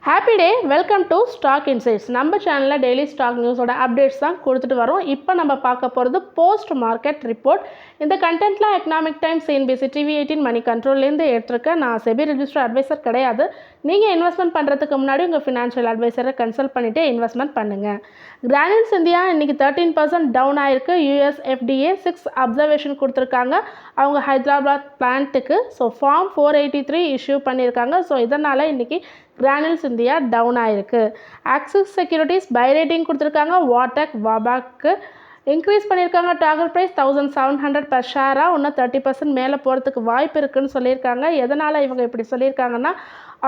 Happy day, welcome to stock insights. நம்ம சேனலில் daily stock நியூஸோட updates தான் கொடுத்துட்டு வரோம். இப்போ நம்ம பார்க்க போகிறது போஸ்ட் மார்க்கெட் ரிப்போர்ட். இந்த கண்டென்ட்டில் எக்கனாமிக் டைம்ஸ், CNBC, TV18, மணி கண்ட்ரோல்லேருந்து எடுத்திருக்கேன். நான் செபி ரெஜிஸ்டர் அட்வைசர் கிடையாது. நீங்கள் இன்வெஸ்ட்மெண்ட் பண்ணுறதுக்கு முன்னாடி உங்கள் ஃபினான்ஷியல் அட்வைசரை கன்சல்ட் பண்ணிவிட்டு இன்வெஸ்ட்மெண்ட் பண்ணுங்கள். கிரானில்ஸ் இந்தியா இன்றைக்கி 13% டவுன் ஆயிருக்கு. USFDA 6 அப்சர்வேஷன் கொடுத்துருக்காங்க அவங்க ஹைதராபாத் பிளான்ட்டுக்கு. ஸோ ஃபார்ம் 483 இஷ்யூ பண்ணியிருக்காங்க. ஸோ இதனால் இன்றைக்கி கிரானில்ஸ் இந்தியா டவுன் ஆயிருக்கு. ஆக்சிஸ் செக்யூரிட்டிஸ் பை ரேட்டிங் கொடுத்துருக்காங்க. வாட்டக், வாபாக்கு இன்க்ரீஸ் பண்ணியிருக்காங்க. டார்கெட் ப்ரைஸ் 1700 per ஷேராக இன்னும் 30% மேலே போகிறதுக்கு வாய்ப்பு இருக்குதுன்னு சொல்லியிருக்காங்க. எதனால் இவங்க இப்படி சொல்லியிருக்காங்கன்னா,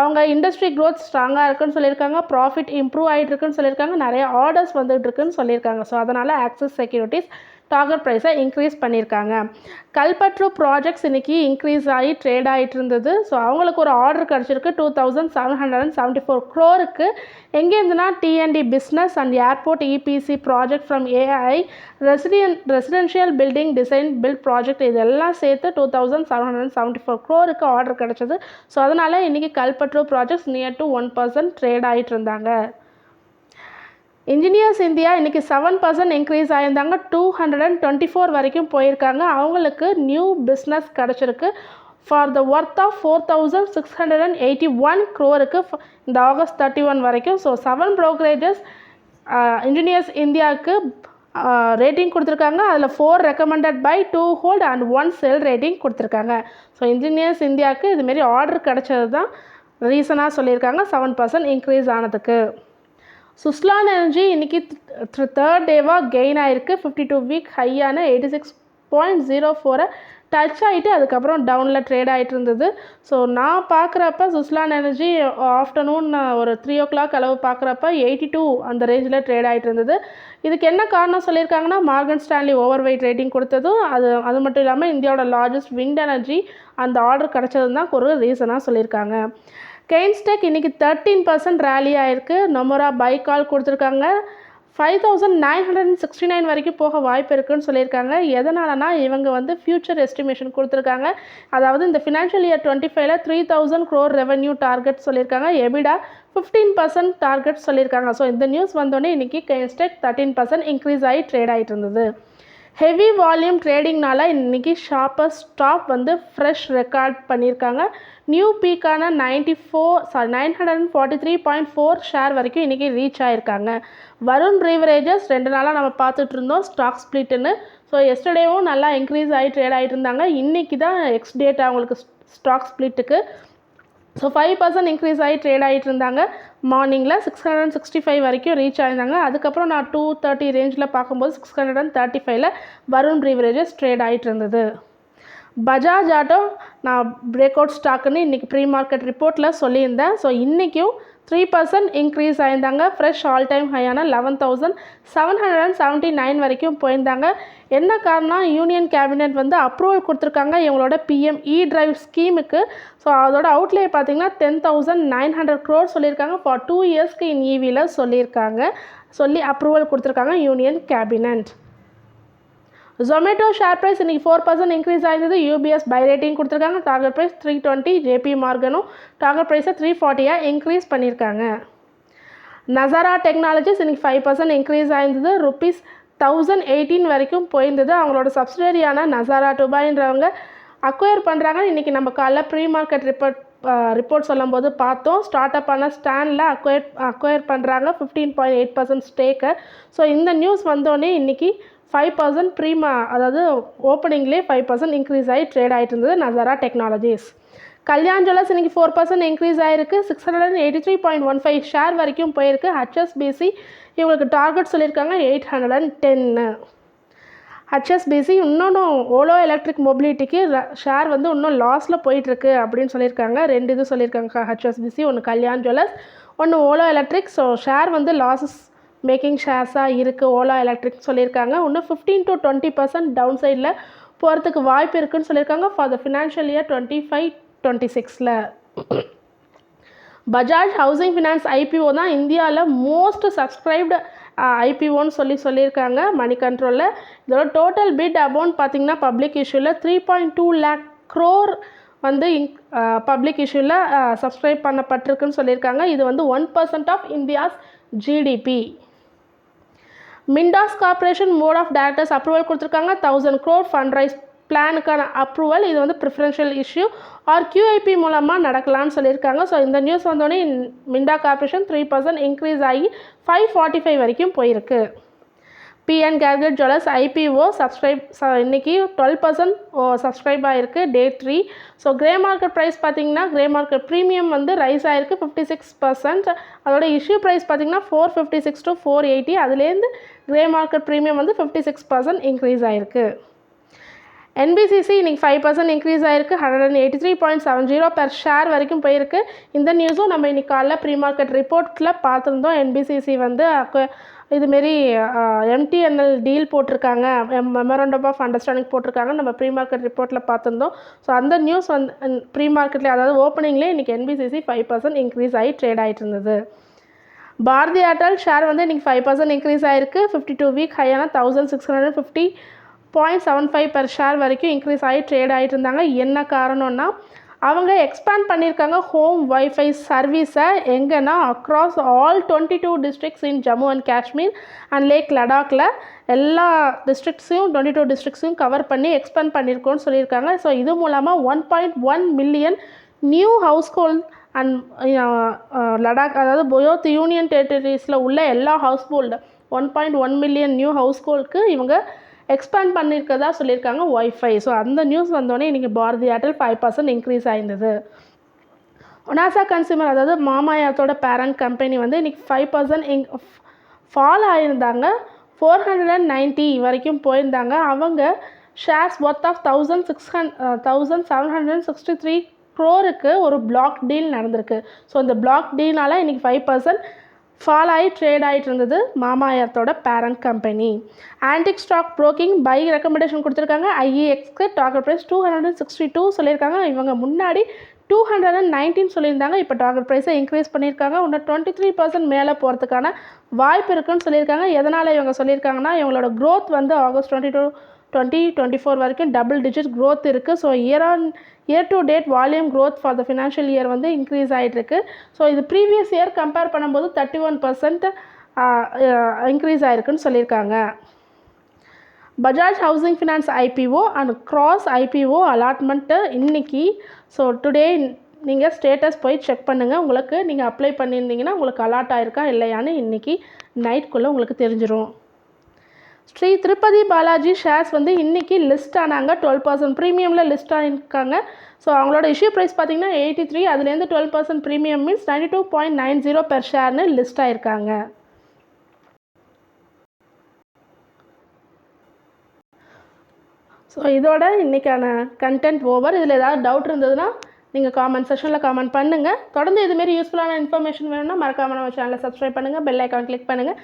அவங்க இண்டஸ்ட்ரி க்ரோத் ஸ்ட்ராங்காக இருக்குன்னு சொல்லியிருக்காங்க, ப்ராஃபிட் இம்ப்ரூவ் ஆகிட்டு இருக்குன்னு சொல்லியிருக்காங்க, நிறைய ஆர்டர்ஸ் வந்துட்டு இருக்குன்னு சொல்லியிருக்காங்க. ஸோ அதனால் ஆக்சிஸ் செக்யூரிட்டிஸ் டார்கெட் ப்ரைஸை இன்க்ரீஸ் பண்ணியிருக்காங்க. கல்பற்று ப்ராஜெக்ட்ஸ் இன்றைக்கி இன்க்ரீஸ் ஆகி ட்ரேட் ஆகிட்டு இருந்தது. ஸோ அவங்களுக்கு ஒரு ஆர்டர் கிடச்சிருக்கு 2774 crore. எங்கேருந்துன்னா TND business and airport EPC project from AI residential building design build project இதெல்லாம் சேர்த்து 2774 crore ஆர்டர் கிடச்சிது. ஸோ அதனால் இன்றைக்கி Kalpataru projects near to 1% trade ஆகிட்டு இருந்தாங்க. இன்ஜினியர்ஸ் இந்தியா இன்றைக்கி 7% இன்க்ரீஸ் ஆகியிருந்தாங்க. 224 வரைக்கும் போயிருக்காங்க. அவங்களுக்கு நியூ பிஸ்னஸ் கிடச்சிருக்கு for the worth of 4681 crore இந்த ஆகஸ்ட் 31 வரைக்கும். ஸோ 7 brokerages இன்ஜினியர்ஸ் இந்தியாவுக்கு ரேட்டிங் கொடுத்துருக்காங்க. அதில் 4 recommended by, 2 hold and 1 sell rating கொடுத்துருக்காங்க. ஸோ இன்ஜினியர்ஸ் இந்தியாவுக்கு இதுமாரி ஆர்டர் கிடச்சது தான் ரீசனாக சொல்லியிருக்காங்க 7% இன்க்ரீஸ் ஆனதுக்கு. சுஸ்லான் எனர்ஜி இன்றைக்கி 3rd டேவாக கெயின் ஆகிருக்கு. 52 வீக் ஹையான 86.04 டச் ஆகிட்டு அதுக்கப்புறம் டவுனில் ட்ரேட் ஆகிட்டு இருந்தது. ஸோ நான் பார்க்குறப்ப சுஸ்லான் எனர்ஜி ஆஃப்டர்நூன் ஒரு 3 o'clock அளவு பார்க்குறப்ப 82 அந்த ரேஞ்சில் ட்ரேட் ஆகிட்டு இருந்தது. இதுக்கு என்ன காரணம் சொல்லியிருக்காங்கன்னா, Morgan Stanley over weight rating கொடுத்ததும் அது மட்டும் இல்லாமல் இந்தியாவோட லார்ஜஸ்ட் விண்ட் எனர்ஜி அந்த ஆர்டர் கிடச்சது தான் ஒரு ரீசனாக சொல்லியிருக்காங்க. கெய்ன்ஸ்டெக் இன்றைக்கி 13% ரேலி ஆகிருக்கு. நொமரா பை கால் கொடுத்துருக்காங்க. 5969 வரைக்கும் போக வாய்ப்பு இருக்குதுன்னு சொல்லியிருக்காங்க. எதனாலனா இவங்க வந்து ஃப்யூச்சர் எஸ்டிமேஷன் கொடுத்துருக்காங்க. அதாவது இந்த ஃபினான்ஷியல் இயர் 25ல் 3000 crore ரெவன்யூ டார்கெட் சொல்லியிருக்காங்க. எபிடா 15% டார்கெட் சொல்லியிருக்காங்க. ஸோ இந்த நியூஸ் வந்தோடனே இன்றைக்கி கெய்ன்ஸ்டெக் 13% இன்க்ரீஸ் ஆகி ட்ரேட் ஆகிட்டு இருந்தது. ஹெவி வால்யூம் ட்ரேடிங்னால இன்றைக்கி ஷார்ப்பர் ஸ்டாப் வந்து ஃப்ரெஷ் ரெக்கார்ட் பண்ணியிருக்காங்க. நியூ பீக்கான 943.4 ஷேர் வரைக்கும் இன்றைக்கி ரீச் ஆகிருக்காங்க. வருண் ப்ரீவரேஜஸ் 2 நாளாக நம்ம பார்த்துட்டு இருந்தோம் ஸ்டாக் ஸ்ப்ளிட்டுன்னு. ஸோ எஸ்டர்டேவும் நல்லா இன்க்ரீஸ் ஆகி ட்ரேட் ஆகிட்டு இருந்தாங்க. இன்றைக்கி தான் எக்ஸ் டேட் அவங்களுக்கு ஸ்டாக் ஸ்ப்ளிட்டுக்கு. ஸோ 5% இன்க்ரீஸ் ஆகி ட்ரேட் ஆகிட்டு இருந்தாங்க. மார்னிங்கில் 665 வரைக்கும் ரீச் ஆகியிருந்தாங்க. அதுக்கப்புறம் நான் 230 ரேஞ்சில் பார்க்கும்போது 635ல் வருண் ப்ரீவரேஜஸ் ட்ரேட் ஆகிட்டு இருந்தது. பஜாஜ் ஆட்டோ நான் பிரேக் அவுட் ஸ்டாக்குன்னு இன்றைக்கி ப்ரீ மார்க்கெட் ரிப்போர்ட்டில் சொல்லியிருந்தேன். ஸோ இன்றைக்கும் 3% இன்க்ரீஸ் ஆயிருந்தாங்க. ஃப்ரெஷ் ஆல் டைம் ஹையான 11,779 வரைக்கும் போயிருந்தாங்க. என்ன காரணம், யூனியன் கேபினெட் வந்து அப்ரூவல் கொடுத்துருக்காங்க இவங்களோட PM E-Drive ஸ்கீமுக்கு. ஸோ அதோட அவுட்லே பார்த்திங்கன்னா 10,900 crore சொல்லியிருக்காங்க ஃபார் 2 இயர்ஸ்க்கு இன் EVயில் சொல்லி அப்ரூவல் கொடுத்துருக்காங்க union cabinet. Zomato share price இன்றைக்கி 4% இன்க்ரீஸ் ஆகிருந்தது. UBS பை ரேட்டிங் கொடுத்துருக்காங்க. Target price 320. JP மார்கனும் டார்கெட் ப்ரைஸை 340 இன்க்ரீஸ் பண்ணியிருக்காங்க. நசாரா டெக்னாலஜிஸ் இன்றைக்கி 5% இன்க்ரீஸ் ஆகிருந்தது. ₹1018 வரைக்கும் போயிருந்தது. அவங்களோட சப்சிடரியான நசாரா டுபாயின்றவங்க அக்வயர் பண்ணுறாங்க. இன்றைக்கி நம்ம காலைல ப்ரீ மார்க்கெட் ரிப்போர்ட் சொல்லும்போது பார்த்தோம். ஸ்டார்ட் அப் ஆன ஸ்டாண்டில் அக்வயர் பண்ணுறாங்க 15.8% ஸ்டேக்கை. ஸோ இந்த நியூஸ் வந்தோடனே இன்றைக்கி 5% அதாவது ஓப்பனிங்லேயே 5% இன்க்ரீஸ் ஆகி ட்ரேட் ஆகிட்டு இருந்தது நசாரா டெக்னாலஜிஸ். கல்யாண் ஜுவல்லர்ஸ் இன்றைக்கி 4% இன்க்ரீஸ் ஆகிருக்கு. 683.15 ஷேர் வரைக்கும் போயிருக்கு. HSBC இவங்களுக்கு டார்கெட் சொல்லியிருக்காங்க 810. HSBC இன்னொன்று ஓலோ எலக்ட்ரிக் மொபிலிட்டிக்கு ஷேர் வந்து இன்னும் லாஸில் போயிட்டுருக்கு அப்படின்னு சொல்லியிருக்காங்க. 2 இது சொல்லியிருக்காங்க HSBC, ஒன்று கல்யாண் ஜுவல்லர்ஸ், ஒன்று ஓலோ எலக்ட்ரிக். ஸோ ஷேர் வந்து லாஸஸ் மேக்கிங் ஷேர்ஸாக இருக்குது ஓலா எலக்ட்ரிக் சொல்லியிருக்காங்க. இன்னும் 15 to 20% டவுன் சைடில் போகிறதுக்கு வாய்ப்பு இருக்குதுன்னு சொல்லியிருக்காங்க ஃபார் த ஃபினான்ஷியல் இயர் 25-26ல். பஜாஜ் ஹவுசிங் ஃபினான்ஸ் IPO தான் இந்தியாவில் மோஸ்ட் சப்ஸ்கிரைப்டு IPOன்னு சொல்லியிருக்காங்க மணி கண்ட்ரோலில். இதோட டோட்டல் பிட் அமௌண்ட் பார்த்திங்கன்னா பப்ளிக் இஷ்யூவில் 3.2 lakh crore வந்து பப்ளிக் இஷ்யூவில் சப்ஸ்கிரைப் பண்ணப்பட்டிருக்குன்னு சொல்லியிருக்காங்க. இது வந்து 1% of India's GDP. Minda corporation board of directors approval கொடுத்துருக்காங்க. 1000 crore ஃபண்ட் ரைஸ் பிளானுக்கான அப்ரூவல். இது வந்து ப்ரிஃபரன்ஷியல் இஷ்யூ ஆர் QIP மூலமாக நடக்கலாம்னு சொல்லியிருக்காங்க. ஸோ இந்த நியூஸ் வந்தோடனே மிண்டா கார்பரேஷன் 3% இன்க்ரீஸ் ஆகி 545 வரைக்கும் போயிருக்கு. PN Gadget Jewellers IPO இன்னைக்கு 12% சப்ஸ்கிரைப் ஆகிருக்கு டே 3. ஸோ கிரே மார்க்கெட் ப்ரைஸ் பார்த்தீங்கன்னா கிரே மார்க்கெட் ப்ரீமியம் வந்து ரைஸ் ஆகிருக்கு 56%. அதோட இஷ்யூ ப்ரைஸ் பார்த்தீங்கன்னா 456 to 480. அதுலேருந்து கிரே மார்க்கெட் ப்ரீமியம் வந்து 56% இன்க்ரீஸ் ஆகிருக்கு. NBCC இன்னைக்கு 5% இன்க்ரீஸ் ஆகிருக்கு 183.70 பெர் ஷேர் வரைக்கும் போயிருக்கு. இந்த நியூஸும் நம்ம இன்னைக்கு காலைல ப்ரீ மார்க்கெட் ரிப்போர்ட்டில் பார்த்துருந்தோம். NBCC வந்து இதுமாரி MTNL டீல் போட்டிருக்காங்க, மெமரண்டம் ஆஃப் அண்டர்ஸ்டாண்டிங் போட்டிருக்காங்க, நம்ம ப்ரீ மார்க்கெட் ரிப்போர்ட்டில் பார்த்துருந்தோம். ஸோ அந்த நியூஸ் வந்து ப்ரீ மார்க்கெட்லேயே அதாவது ஓப்பனிங்லேயே இன்றைக்கி NBCC 5% இன்க்ரீஸ் ஆகி ட்ரேட் ஆகிட்டு இருந்தது. பாரதி ஏர்டெல் ஷேர் வந்து இன்றைக்கி 5% இன்க்ரீஸ் ஆகிருக்கு 52 வீக் ஹையான 1650.75 பெர் ஷேர் வரைக்கும் இன்க்ரீஸ் ஆகி ட்ரேட் ஆகிட்டு இருந்தாங்க. என்ன காரணம்னா அவங்க எக்ஸ்பேண்ட் பண்ணியிருக்காங்க ஹோம் வைஃபை சர்வீஸை எங்கன்னா across all 22 districts in Jammu and Kashmir and லேக் லடாக்கில் எல்லா டிஸ்ட்ரிக்ட்ஸையும் 22 டிஸ்ட்ரிக்ட்ஸையும் கவர் பண்ணி எக்ஸ்பேண்ட் பண்ணியிருக்கோன்னு சொல்லியிருக்காங்க. ஸோ இது மூலமாக 1.1 million new household and Ladakh அதாவது போத் யூனியன் டெரிட்டரிஸில் உள்ள எல்லா ஹவுஸ் ஹோல்டு 1.1 மில்லியன் நியூ ஹவுஸ் ஹோல்டுக்கு இவங்க எக்ஸ்பேண்ட் பண்ணியிருக்கதா சொல்லியிருக்காங்க வைஃபை. ஸோ அந்த நியூஸ் வந்தோடனே இன்றைக்கி பாரதி ஏர்டெல் 5% இன்க்ரீஸ் ஆயிருந்தது. ஒனாசா கன்சியூமர் அதாவது மாமாயாத்தோட பேரண்ட் கம்பெனி வந்து இன்றைக்கி 5% ஃபால் ஆகியிருந்தாங்க 490 வரைக்கும் போயிருந்தாங்க. அவங்க ஷேர்ஸ் ஒர்த் ஆஃப் 1763 crore ஒரு பிளாக் டீல் நடந்திருக்கு. ஸோ இந்த பிளாக் டீல்னால் இன்றைக்கி 5% ஃபால் ஆகி ட்ரேட் ஆகிட்டு இருந்தது மாமாயத்தோட parent company. Antique stock broking buy recommendation கொடுத்துருக்காங்க. IEXக்கு டார்கெட் ப்ரைஸ் 262 சொல்லியிருக்காங்க. இவங்க முன்னாடி 219 சொல்லியிருந்தாங்க. இப்போ டார்கெட் ப்ரைஸை இன்க்ரீஸ் பண்ணியிருக்காங்க. இன்னும் 23% மேலே போகிறதுக்கான வாய்ப்பு இருக்குன்னு சொல்லியிருக்காங்க. எதனால் இவங்க சொல்லியிருக்காங்கன்னா இவங்களோட க்ரோத் வந்து ஆகஸ்ட் 2024 வரைக்கும் டபுள் டிஜிட் க்ரோத் இருக்குது. So year to date volume growth for the financial year வந்து இன்க்ரீஸ் ஆகிட்டுருக்கு. ஸோ இது ப்ரீவியஸ் இயர் கம்பேர் பண்ணும்போது 31% இன்க்ரீஸ் ஆகிருக்குன்னு சொல்லியிருக்காங்க. Bajaj housing finance IPO and cross IPO allotment இன்றைக்கி. ஸோ டுடே நீங்கள் ஸ்டேட்டஸ் போய் செக் பண்ணுங்கள். உங்களுக்கு நீங்கள் அப்ளை பண்ணியிருந்தீங்கன்னா உங்களுக்கு அலாட் ஆகிருக்கா இல்லையான்னு இன்றைக்கி நைட்குள்ளே உங்களுக்கு தெரிஞ்சிடும். ஸ்ரீ திருப்பதி பாலாஜி ஷேர்ஸ் வந்து இன்றைக்கி லிஸ்ட் ஆனாங்க 12% ப்ரீமியமில் லிஸ்ட் ஆகிருக்காங்க. ஸோ அவங்களோட இஷ்யூ ப்ரைஸ் பார்த்திங்கன்னா 83. அதுலேருந்து 12% ப்ரீமியம் மீன்ஸ் 92.90 பெர் ஷேர்னு லிஸ்ட் ஆகிருக்காங்க. ஸோ இதோட இன்றைக்கான கண்டென்ட் ஓவர். இதில் ஏதாவது டவுட் இருந்ததுன்னா நீங்கள் காமெண்ட் செக்ஷனில் காமெண்ட் பண்ணுங்கள். தொடர்ந்து இதுமாரி யூஸ்ஃபுல்லான இன்ஃபர்மேஷன் வேணும்னா மறக்காமல் நம்ம சேனலை சப்ஸ்கிரைப் பண்ணுங்கள், பெல் ஐக்கான் கிளிக் பண்ணுங்கள்,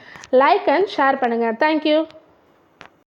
லைக் அண்ட் ஷேர் பண்ணுங்கள். தேங்க்யூ.